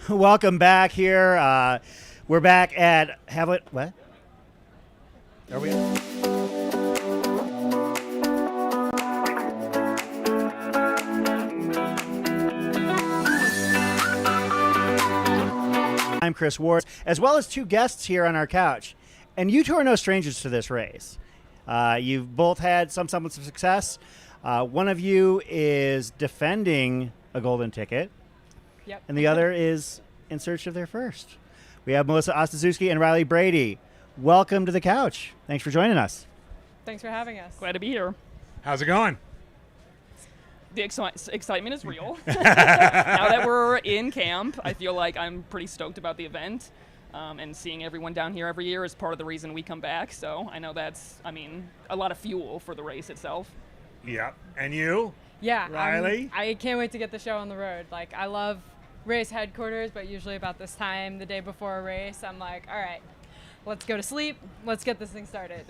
Welcome back here. We're back at what? Are we? I'm Chris Ward, as well as two guests here on our couch. And you two are no strangers to this race. You've both had some semblance of success. One of you is defending a golden ticket. Yep. And the other is in search of their first. We have Melissa Ostaszewski and Riley Brady. Welcome to the couch. Thanks for joining us. Thanks for having us. Glad to be here. How's it going? The excitement is real. Now that we're in camp, I feel like I'm pretty stoked about the event. And seeing everyone down here every year is part of the reason we come back. So I know that's, a lot of fuel for the race itself. Yep. And you? Yeah, Riley? I can't wait to get the show on the road. Like, I love race headquarters, but usually about this time, the day before a race, I'm like, all right, let's go to sleep. Let's get this thing started.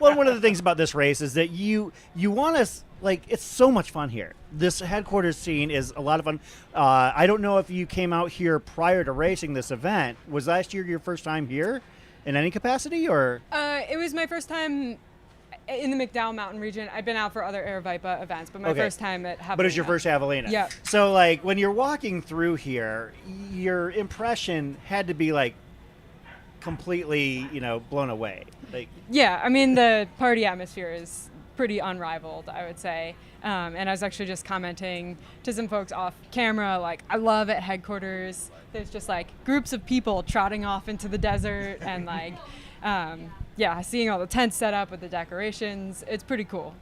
Well, one of the things about this race is that you want us, like, it's so much fun here. This headquarters scene is a lot of fun. I don't know if you came out here prior to racing this event. Was last year your first time here in any capacity, or? It was my first time in the McDowell Mountain region. I've been out for other Air Vipa events, but my first time at Javelina. But it's your first Javelina. Yeah. So, like, when you're walking through here, your impression had to be, like, completely, blown away. Like, yeah, the party atmosphere is pretty unrivaled, I would say. And I was actually just commenting to some folks off camera, like, I love at headquarters, there's just, like, groups of people trotting off into the desert and, like, seeing all the tents set up with the decorations. It's pretty cool.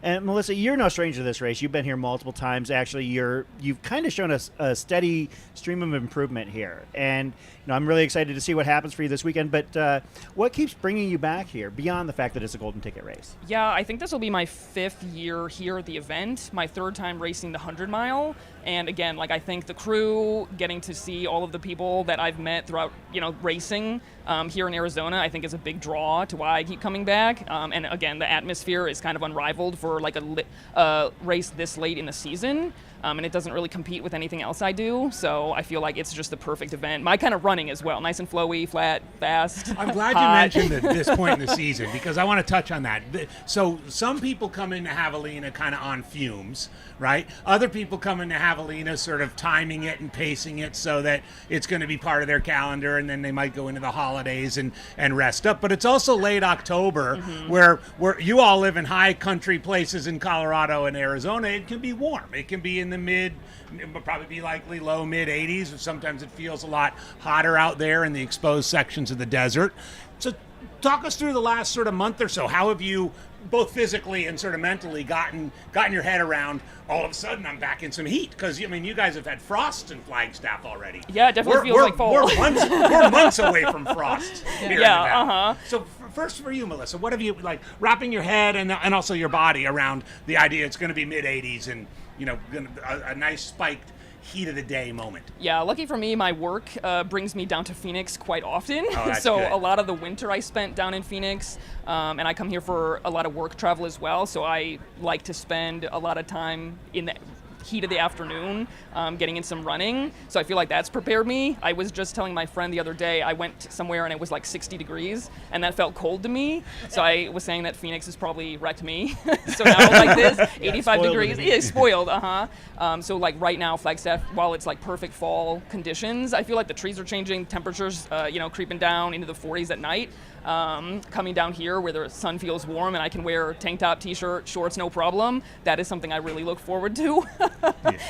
And Melissa, you're no stranger to this race. You've been here multiple times. Actually, you've kind of shown us a steady stream of improvement here. And I'm really excited to see what happens for you this weekend. But what keeps bringing you back here beyond the fact that it's a golden ticket race? Yeah, I think this will be my 5th year here at the event, my 3rd time racing the 100-mile. And again, I think the crew, getting to see all of the people that I've met throughout, racing here in Arizona, I think is a big draw to why I keep coming back. And again, the atmosphere is kind of unrivaled for a race this late in the season. And it doesn't really compete with anything else I do. So I feel like it's just the perfect event. My kind of running as well. Nice and flowy, flat, fast. I'm glad you mentioned this point in the season because I want to touch on that. So some people come into Javelina kind of on fumes, right? Other people come into Javelina sort of timing it and pacing it so that it's going to be part of their calendar, and then they might go into the holidays and rest up. But it's also late October where you all live in high country places in Colorado and Arizona. It can be warm. It can be in the it would probably be likely low mid 80s. Sometimes it feels a lot hotter out there in the exposed sections of the desert. So talk us through the last sort of month or so. How have you, both physically and sort of mentally, gotten your head around, all of a sudden I'm back in some heat? Because, you guys have had frost in Flagstaff already. Yeah, it definitely feels like fall. We're months away from frost. Yeah, So first for you, Melissa, what have you, wrapping your head and also your body around the idea it's going to be mid 80s and, a nice spiked heat of the day moment? Yeah, lucky for me, my work brings me down to Phoenix quite often. Oh, that's so good. A lot of the winter I spent down in Phoenix, and I come here for a lot of work travel as well. So I like to spend a lot of time in the heat of the afternoon getting in some running. So I feel like that's prepared me. I was just telling my friend the other day, I went somewhere and it was like 60 degrees and that felt cold to me. So I was saying that Phoenix has probably wrecked me. So now like this, 85 degrees, yeah, spoiled, so like right now, Flagstaff, while it's like perfect fall conditions, I feel like the trees are changing, temperatures, creeping down into the 40s at night. Coming down here where the sun feels warm and I can wear tank top, t-shirt, shorts, no problem. That is something I really look forward to,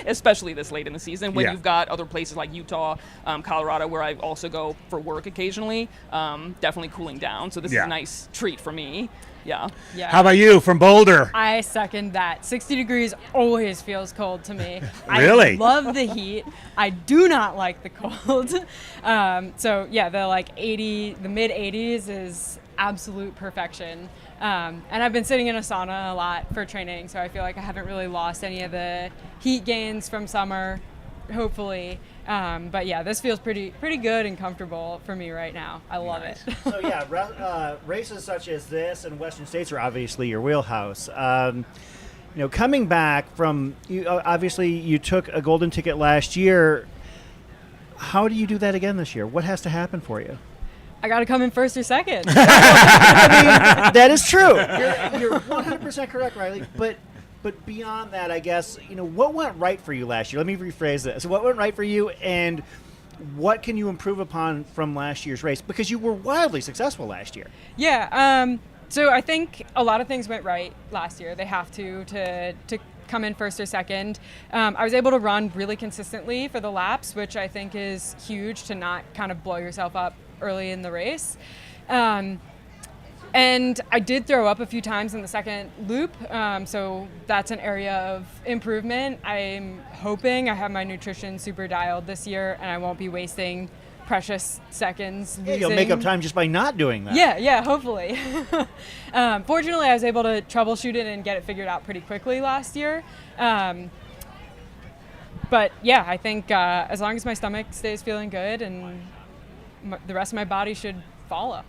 especially this late in the season when you've got other places like Utah, Colorado, where I also go for work occasionally, definitely cooling down. So this is a nice treat for me. Yeah. How about you from Boulder? I second that. 60 degrees always feels cold to me. Really? I love the heat. I do not like the cold. The mid 80s is absolute perfection. And I've been sitting in a sauna a lot for training, so I feel like I haven't really lost any of the heat gains from summer, hopefully. But yeah, this feels pretty good and comfortable for me right now. I love it. So yeah, races such as this and Western States are obviously your wheelhouse. Coming back from, obviously you took a golden ticket last year. How do you do that again this year? What has to happen for you? I got to come in first or second. I mean, that is true. You're 100% correct, Riley. But beyond that, I guess, what went right for you last year? Let me rephrase this. What went right for you, and what can you improve upon from last year's race? Because you were wildly successful last year. Yeah. So I think a lot of things went right last year. They have to come in first or second. I was able to run really consistently for the laps, which I think is huge, to not kind of blow yourself up early in the race. And I did throw up a few times in the second loop, so that's an area of improvement. I'm hoping I have my nutrition super dialed this year, and I won't be wasting precious seconds losing. You'll make up time just by not doing that. Yeah, hopefully. Fortunately, I was able to troubleshoot it and get it figured out pretty quickly last year. But yeah, I think as long as my stomach stays feeling good, and the rest of my body should follow.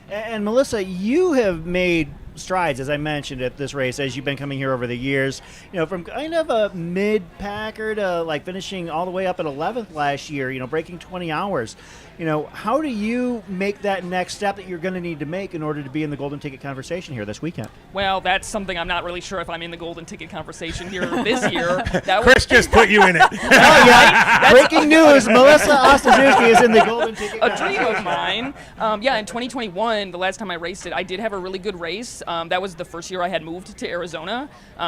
And Melissa, you have made strides, as I mentioned, at this race as you've been coming here over the years. From kind of a mid-packer to like finishing all the way up at 11th last year. Breaking 20 hours. How do you make that next step that you're going to need to make in order to be in the golden ticket conversation here this weekend? Well, that's something I'm not really sure if I'm in the golden ticket conversation here this year. Chris just put you in it. Breaking news: Melissa Ostaszewski is in the golden ticket. A dream of mine. In 2021, the last time I raced it, I did have a really good race. That was the first year I had moved to Arizona,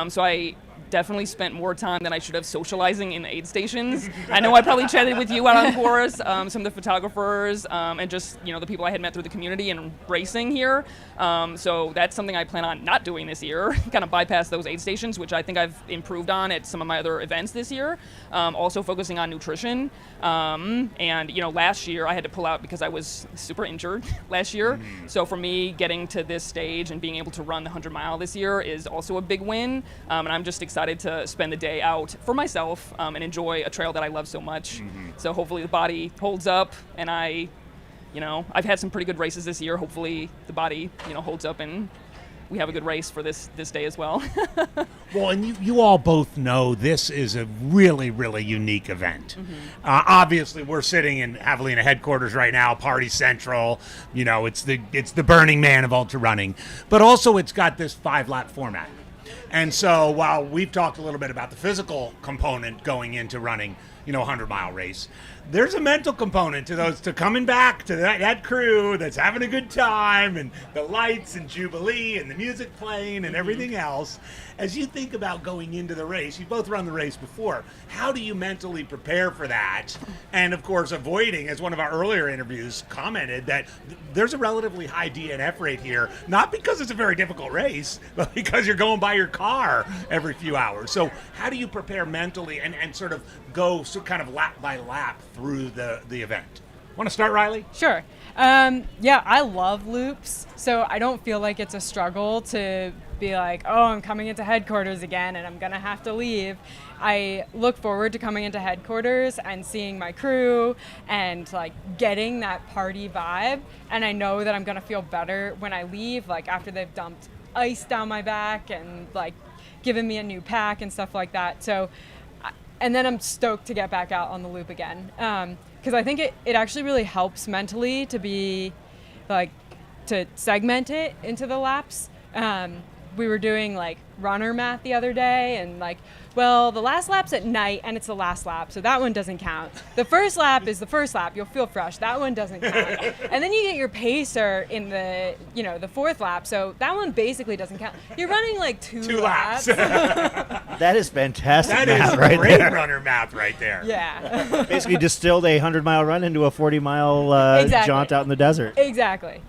so I definitely spent more time than I should have socializing in the aid stations. I know I probably chatted with you out on course, some of the photographers, and just the people I had met through the community and racing here. So that's something I plan on not doing this year, kind of bypass those aid stations, which I think I've improved on at some of my other events this year. Also focusing on nutrition. And last year I had to pull out because I was super injured last year. So for me, getting to this stage and being able to run the 100-mile this year is also a big win. And I'm just excited to spend the day out for myself and enjoy a trail that I love so much. So hopefully the body holds up, and I've had some pretty good races this year. Hopefully the body, holds up, and we have a good race for this day as well. Well, and you all both know this is a really, really unique event. Obviously, we're sitting in Javelina headquarters right now, Party Central. It's the Burning Man of ultra running, but also it's got this 5-lap format. And so while we've talked a little bit about the physical component going into running, a 100-mile race, there's a mental component to coming back to that crew that's having a good time, and the lights and Jubilee and the music playing and everything else. As you think about going into the race, you both run the race before. How do you mentally prepare for that? And of course, avoiding, as one of our earlier interviews commented, that there's a relatively high DNF rate here, not because it's a very difficult race, but because you're going by your car every few hours. So how do you prepare mentally and sort of go kind of lap by lap through the event? Want to start, Riley? Sure. I love loops, so I don't feel like it's a struggle to be like, oh, I'm coming into headquarters again and I'm going to have to leave. I look forward to coming into headquarters and seeing my crew and like getting that party vibe, and I know that I'm going to feel better when I leave, like after they've dumped ice down my back and like given me a new pack and stuff like that. So, and then I'm stoked to get back out on the loop again. Because I think it actually really helps mentally to be like to segment it into the laps. We were doing like runner math the other day, and like, well, the last lap's at night and it's the last lap, so that one doesn't count. The first lap is the first lap, you'll feel fresh, that one doesn't count. And then you get your pacer in the the fourth lap, so that one basically doesn't count. You're running like two laps. That is fantastic. That math is right great there. runner math right there. Yeah. Basically distilled a 100-mile run into a 40-mile Exactly. jaunt out in the desert. Exactly.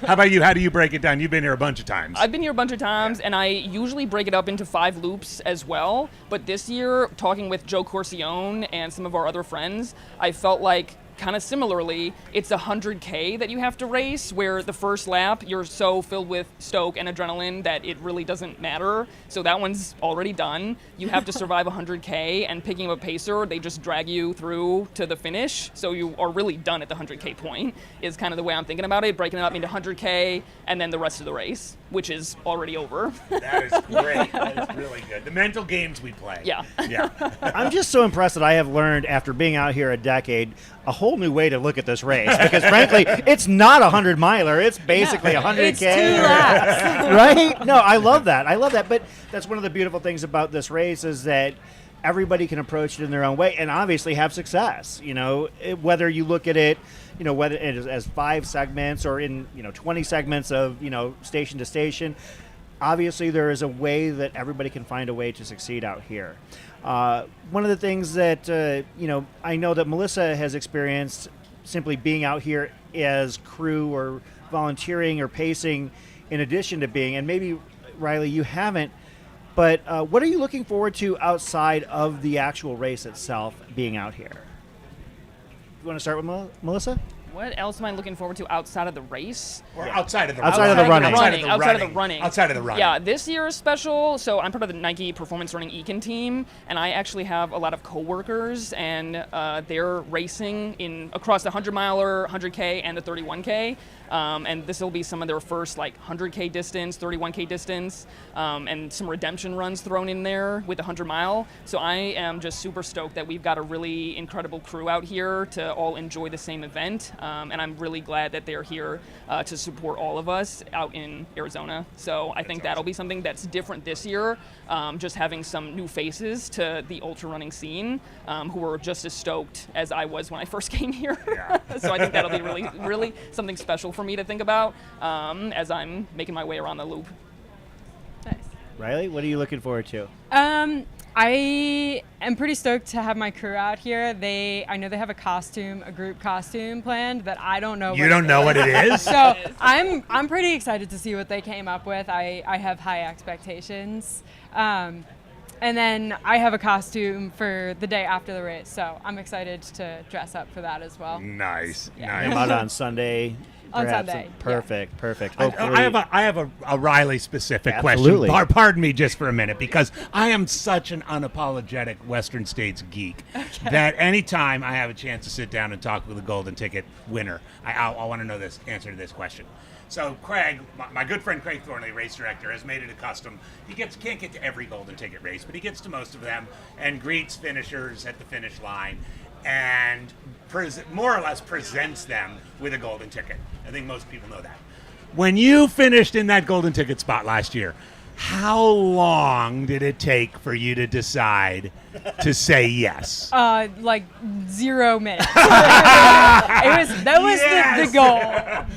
How about you? How do you break it down? You've been here a bunch of times. I've been here a bunch of times, and I usually break it up into 5 loops as well. But this year, talking with Joe Corcione and some of our other friends, I felt like kind of similarly, it's 100K that you have to race, where the first lap you're so filled with stoke and adrenaline that it really doesn't matter. So that one's already done. You have to survive 100K, and picking up a pacer, they just drag you through to the finish. So you are really done at the 100K point, is kind of the way I'm thinking about it, breaking it up into 100K and then the rest of the race, which is already over. That is great. That is really good. The mental games we play. Yeah. Yeah. I'm just so impressed that I have learned, after being out here a decade, a whole new way to look at this race. Because frankly, it's not a 100-miler. It's basically 100K. It's 2 laps. Right? No, I love that. I love that. But that's one of the beautiful things about this race, is that everybody can approach it in their own way and obviously have success. Whether you look at it, whether it is as 5 segments or in 20 segments of station to station. Obviously, there is a way that everybody can find a way to succeed out here. One of the things that I know that Melissa has experienced, simply being out here as crew or volunteering or pacing, in addition to being, and maybe Riley, you haven't, but what are you looking forward to outside of the actual race itself, being out here? You want to start with Melissa? What else am I looking forward to outside of the race? Or outside of the Outside of the running. Outside of the running. Outside of the running. Yeah, this year is special. So I'm part of the Nike Performance Running Econ team, and I actually have a lot of coworkers, and they're racing across the 100-miler, 100K, and the 31K. And this will be some of their first 100K distance, 31K distance, and some redemption runs thrown in there with the 100-mile. So I am just super stoked that we've got a really incredible crew out here to all enjoy the same event. And I'm really glad that they're here to support all of us out in Arizona. So I think that'll be something that's different this year, just having some new faces to the ultra running scene who were just as stoked as I was when I first came here. Yeah. So I think that'll be really, really something special for me to think about as I'm making my way around the loop. Nice. Riley, what are you looking forward to? I am pretty stoked to have my crew out here. I know they have a group costume planned that I don't know. You don't know what it is? So I'm pretty excited to see what they came up with. I have high expectations. And then I have a costume for the day after the race, so I'm excited to dress up for that as well. Nice. I'm out on Sunday. On perhaps. Sunday, Perfect. I have a Riley specific Absolutely. question. Pardon me just for a minute, because I am such an unapologetic Western States geek that anytime I have a chance to sit down and talk with a golden ticket winner, I want to know this answer to this question. So Craig, my good friend Craig Thornley, race director, has made it a custom. He can't get to every golden ticket race, but he gets to most of them and greets finishers at the finish line and more or less presents them with a golden ticket. I think most people know that. When you finished in that golden ticket spot last year, how long did it take for you to decide to say yes? 0 minutes. That was Yes! the goal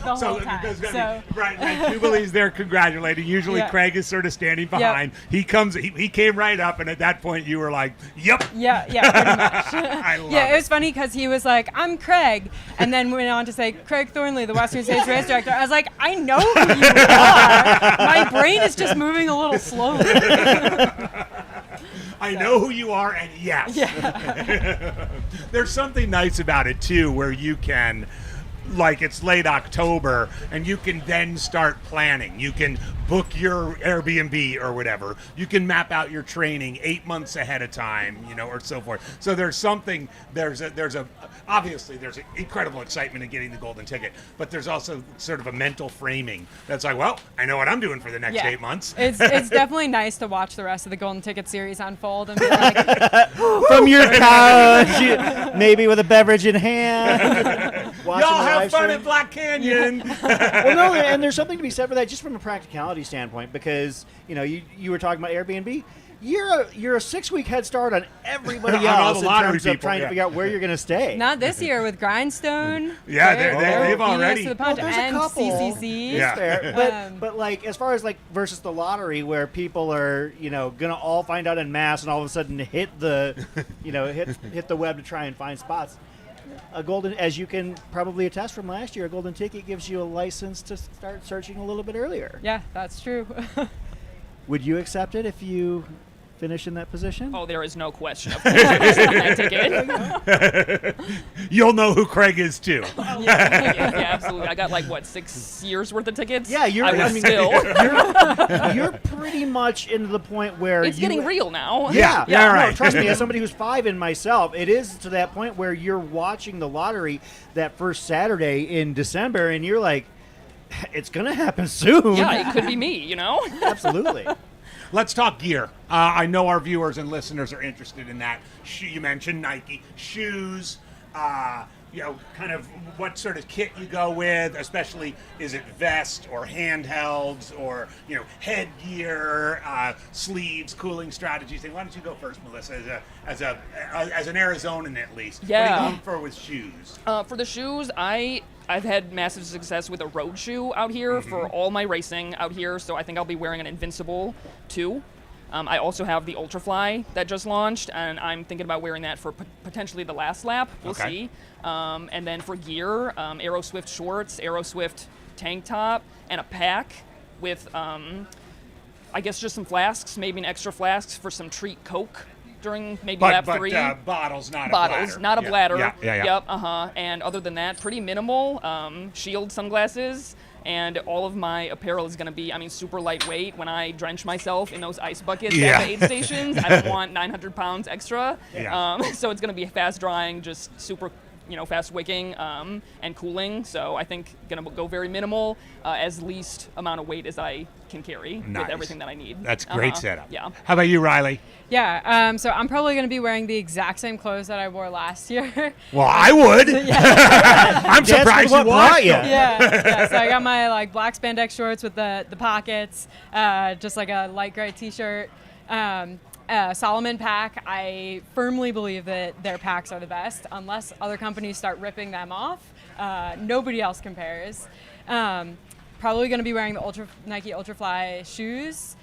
the whole time. So Right, and Jubilee's there congratulating. Usually Yeah. Craig is sort of standing behind. He came right up, and at that point you were like, yep. yeah, pretty much. I love Yeah, it. it was funny because he was like, "I'm Craig," and then went on to say, "Craig Thornley, the Western States race director." I was like, "I know who you are. My brain is just moving a little slowly." I know who you are, and yes. Yeah. There's something nice about it, too, where you can, it's late October, and you can then start planning. You can book your Airbnb or whatever. You can map out your training 8 months ahead of time, or so forth. So obviously there's an incredible excitement in getting the golden ticket, but there's also sort of a mental framing that's like, well, I know what I'm doing for the next 8 months. It's definitely nice to watch the rest of the golden ticket series unfold and be like, From your couch, maybe with a beverage in hand. watching Y'all the have live fun stream. at Black Canyon. Well, no, and there's something to be said for that, just from a practicality standpoint, because you were talking about Airbnb. You're a 6-week head start on everybody On all else the in lottery terms of people, trying yeah. to figure out where you're going to stay. not this year with Grindstone. Yeah, They're they've beating us already- to the punch, Well, there's a and couple. CCC. Yeah. Fair. But as far as versus the lottery, where people are gonna all find out en masse and all of a sudden hit the hit the web to try and find spots. A golden, as you can probably attest from last year, a golden ticket gives you a license to start searching a little bit earlier. Yeah, that's true. Would you accept it if you finish in that position? Oh, there is no question of that ticket. You'll know who Craig is too. Yeah, absolutely. I got 6 years worth of tickets. Yeah, you're pretty much into the point where it's getting real now. Yeah, no, right. trust me, as somebody who's 5 and myself, it is to that point where you're watching the lottery that first Saturday in December, and you're like, it's going to happen soon. Yeah, it could be me, Absolutely. Let's talk gear. I know our viewers and listeners are interested in that. You mentioned Nike shoes. Kind of what sort of kit you go with, especially is it vest or handhelds or headgear, sleeves, cooling strategies. Why don't you go first, Melissa, as an Arizonan at least? Yeah. What are you going for with shoes? For the shoes, I've had massive success with a road shoe out here for all my racing out here, so I think I'll be wearing an Invincible 2. I also have the Ultrafly that just launched, and I'm thinking about wearing that for potentially the last lap. We'll see. And then for gear, Aeroswift shorts, Aeroswift tank top, and a pack with, I guess, just some flasks, maybe an extra flasks for some treat Coke during maybe lap 3. Bottles, not Bottles, a bladder. not a bladder. Yeah. Yep, And other than that, pretty minimal. Shield sunglasses. And all of my apparel is going to be, super lightweight. When I drench myself in those ice buckets at the aid stations, I don't want 900 pounds extra. Yeah. So it's going to be fast drying, just super, fast wicking and cooling. So I think going to go very minimal, as least amount of weight as I can carry Nice. with everything that I need. That's great setup. Yeah. How about you, Riley? Yeah, so I'm probably going to be wearing the exact same clothes that I wore last year. Well, I would. I'm surprised you brought you. Yeah. So I got my black spandex shorts with the pockets, just like a light gray t-shirt. Solomon pack, I firmly believe that their packs are the best. Unless other companies start ripping them off, nobody else compares. Probably going to be wearing the Nike Ultrafly shoes.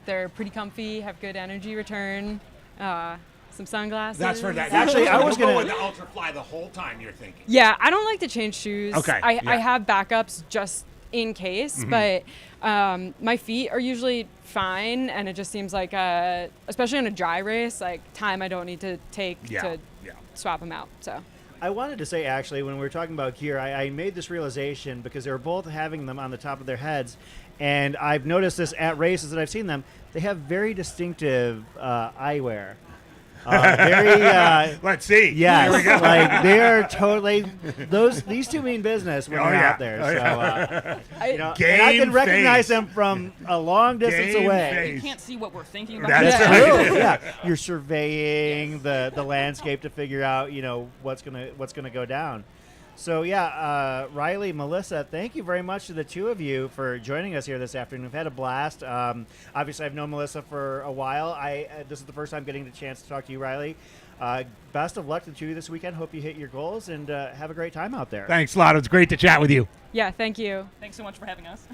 They're pretty comfy, have good energy return, some sunglasses. That's for that. Actually, I was going gonna- to go with the Ultrafly the whole time. You're thinking. Yeah, I don't like to change shoes. Okay, I yeah. have backups just in case, but my feet are usually fine, and it just seems like, especially in a dry race, time I don't need to take to swap them out. So. I wanted to say, actually, when we were talking about gear, I made this realization because they were both having them on the top of their heads, and I've noticed this at races that I've seen them. They have very distinctive eyewear. Let's see. Yes, Here we go. they are totally these two mean business when they're out there. And I can recognize them from a long distance Game away. face. You can't see what we're thinking about. That's That's right. true. Yeah, you're surveying the landscape to figure out what's gonna go down. So Riley, Melissa, thank you very much to the two of you for joining us here this afternoon. We've had a blast. Obviously, I've known Melissa for a while. This is the first time getting the chance to talk to you, Riley. Best of luck to the two of you this weekend. Hope you hit your goals and have a great time out there. Thanks a lot. It was great to chat with you. Yeah, thank you. Thanks so much for having us.